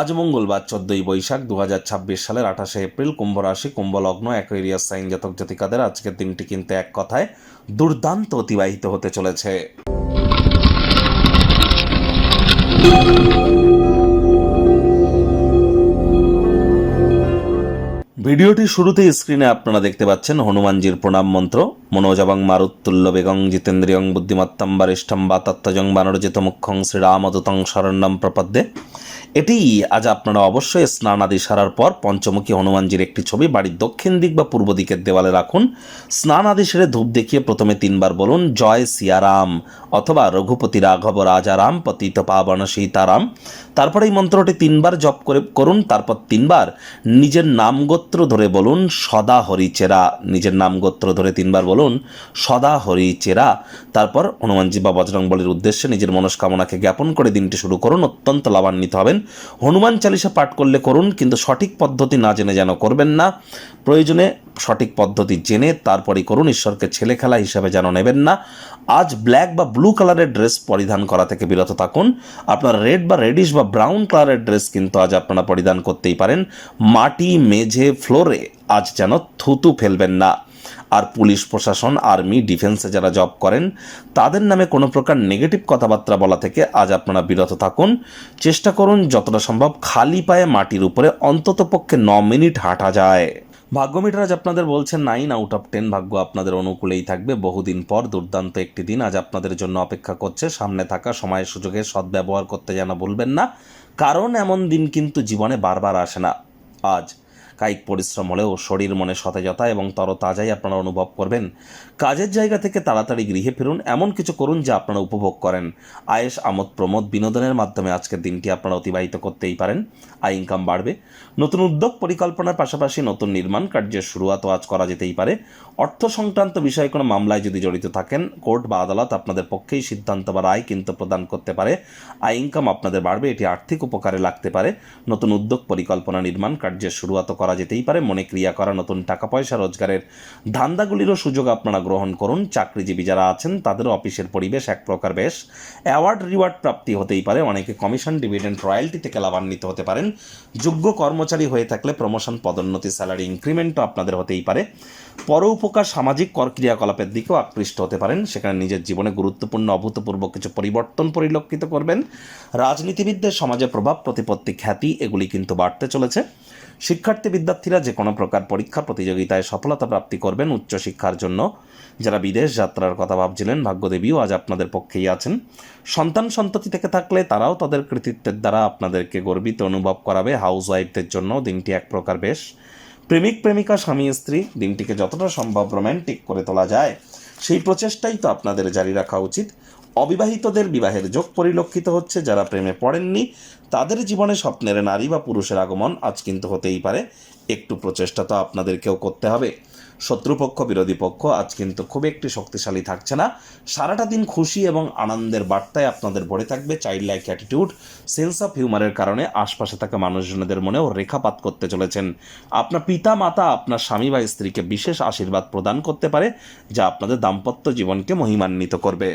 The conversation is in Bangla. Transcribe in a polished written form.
আজ মঙ্গলবার 14ই বৈশাখ 2026 সালের 28শে এপ্রিল, কুম্ভ রাশি, কুম্ভ লগ্ন, অ্যাকুয়ারিয়াস সাইন জাতক জাতিকাদের আজকের দিনটি কিন্তু এক কথায় দুর্দান্ত অতিবাহিত হতে চলেছে। ভিডিওটি শুরুতেই স্ক্রিনে আপনারা দেখতে পাচ্ছেন হনুমানজির প্রণাম মন্ত্র। মনোজবং মারুত্তুল্য বেগং জিতেন্দ্রিয়ং বুদ্ধিমত্তম বরিষ্ঠম বা তত্ত্বজং বানরজিত মুখ্যং শ্রীরামদূতং শরণ্যম প্রপদ্যে। এটি আজ আপনারা অবশ্যই স্নান আদি সারার পর পঞ্চমুখী হনুমানজির একটি ছবি বাড়ির দক্ষিণ দিক বা পূর্ব দিকের দেওয়ালে রাখুন। স্নান আদি সেরে ধূপ দেখিয়ে প্রথমে 3 বার বলুন জয় সিয়ারাম অথবা রঘুপতি রাঘব রাজারাম পতিত পাবন সীতারাম। তারপরে এই মন্ত্রটি 3 বার জপ করুন। তারপর 3 বার নিজের নাম গোত্র ধরে বলুন সদা হরিচেরা। নিজের নাম গোত্র ধরে 3 বার বলুন সদা হরিচেরা। তারপর হনুমানজি বা বজরংবলীর উদ্দেশ্যে নিজের মনস্কামনাকে জ্ঞাপন করে দিনটি শুরু করুন। অত্যন্ত লাভান্বিত হবেন। হনুমান চালিসা পাঠ করলে করুন, কিন্তু সঠিক পদ্ধতি না জেনে যেন করবেন না। প্রয়োজনে সঠিক পদ্ধতি জেনে তারপরেই করুন। ঈশ্বরকে ছেলে খেলা হিসাবে যেন নেবেন না। আজ ব্ল্যাক বা ব্লু কালারের ড্রেস পরিধান করা থেকে বিরত থাকুন। আপনারা রেড বা রেডিশ বা ব্রাউন কালারের ড্রেস কিন্তু আজ আপনারা পরিধান করতেই পারেন। মাটি, মেঝে, ফ্লোরে আজ যেন থুতু ফেলবেন না। আর পুলিশ প্রশাসন, আর্মি, ডিফেন্সে যারা জব করেন তাদের নামে কোনো প্রকার নেগেটিভ কথাবার্তা বলা থেকে আজ আপনারা বিরত থাকুন। চেষ্টা করুন যতটা সম্ভব খালি পায়ে মাটির উপরে অন্ততপক্ষে 9 মিনিট হাঁটা যায়। ভাগ্য মিটার আজ আপনাদের বলছে 9 আউট অফ 10। ভাগ্য আপনাদের অনুকূলেই থাকবে। বহুদিন পর দুর্দান্ত একটি দিন আজ আপনাদের জন্য অপেক্ষা করছে। সামনে থাকা সময় সুযোগের সদ্ব্যবহার করতে যেন ভুলবেন না, কারণ এমন দিন কিন্তু জীবনে বারবার আসে না। আজ কায়িক পরিশ্রম হলেও শরীর মনে সতেজতা এবং তরতাজাই আপনারা অনুভব করবেন। কাজের জায়গা থেকে তাড়াতাড়ি গৃহে ফিরুন। এমন কিছু করুন যা আপনারা উপভোগ করেন। আয়েশ, আমোদ প্রমোদ, বিনোদনের মাধ্যমে আজকের দিনটি আপনারা অতিবাহিত করতেই পারেন। আয় ইনকাম বাড়বে। নতুন উদ্যোগ পরিকল্পনার পাশাপাশি নতুন নির্মাণ কার্যের শুরুয়াতও আজ করা যেতেই পারে। অর্থ সংক্রান্ত বিষয়ে কোনো মামলায় যদি জড়িত থাকেন, কোর্ট বা আদালত আপনাদের পক্ষেই সিদ্ধান্ত বা রায় কিন্তু প্রদান করতে পারে। আয় ইনকাম আপনাদের বাড়বে, এটি আর্থিক উপকারে লাগতে পারে। নতুন উদ্যোগ পরিকল্পনা নির্মাণ কার্যের শুরুয়াত করা যেতেই পারে। মনে ক্রিয়া করা নতুন টাকা পয়সা রোজগারের ধান্দাগুলিরও সুযোগ আপনারা গ্রহণ করুন। চাকরিজীবী যারা আছেন তাদেরও অফিসের পরিবেশ এক প্রকার বেশ। অ্যাওয়ার্ড রিওয়ার্ড প্রাপ্তি হতেই পারে। অনেকে কমিশন, ডিভিডেন্ড, রয়্যালটি থেকে লাভান্বিত হতে পারেন। যোগ্য কর্মচারী হয়ে থাকলে প্রমোশন, পদোন্নতি, স্যালারি ইনক্রিমেন্টও আপনাদের হতেই পারে। পরোপকার, সামাজিক ক্রিয়াকলাপের দিকেও আকৃষ্ট হতে পারেন। সেখানে নিজের জীবনে গুরুত্বপূর্ণ অভূতপূর্ব কিছু পরিবর্তন পরিলক্ষিত করবেন। রাজনীতিবিদদের সমাজে প্রভাব, প্রতিপত্তি, খ্যাতি এগুলি কিন্তু বাড়তে চলেছে। শিক্ষার্থী বিদ্যার্থীরা যে কোনো প্রকার পরীক্ষা প্রতিযোগিতায় সফলতা প্রাপ্তি করবেন। উচ্চশিক্ষার জন্য যারা বিদেশ যাত্রার কথা ভাবছিলেন, ভাগ্যদেবীও আজ আপনাদের পক্ষেই আছেন। সন্তান সন্ততি থেকে থাকলে তারাও তাদের কৃতিত্বের দ্বারা আপনাদেরকে গর্বিত অনুভব করাবে। হাউস ওয়াইফদের জন্য দিনটি এক প্রকার বেশ। প্রেমিক প্রেমিকা, স্বামী স্ত্রী দিনটিকে যতটা সম্ভব রোম্যান্টিক করে তোলা যায় সেই প্রচেষ্টাই তো আপনাদের জারি রাখা উচিত। অবিবাহিতদের বিবাহের যোগ পরিলক্ষিত হচ্ছে। যারা প্রেমে পড়েননি তাদের জীবনে স্বপ্নের নারী বা পুরুষের আগমন আজ কিন্তু হতেই পারে। একটু প্রচেষ্টা তো আপনাদেরকেও করতে হবে। শত্রুপক্ষ, বিরোধী পক্ষ আজ কিন্তু খুব একটি শক্তিশালী থাকছে না। সারাটা দিন খুশি এবং আনন্দের বার্তায় আপনাদের ভরে থাকবে। Child like attitude, sense of হিউমারের কারণে আশপাশে থাকা মানুষজনদের মনেও রেখাপাত করতে চলেছেন। আপনার পিতা মাতা আপনার স্বামী বা স্ত্রীকে বিশেষ আশীর্বাদ প্রদান করতে পারে, যা আপনাদের দাম্পত্য জীবনকে মহিমান্বিত করবে।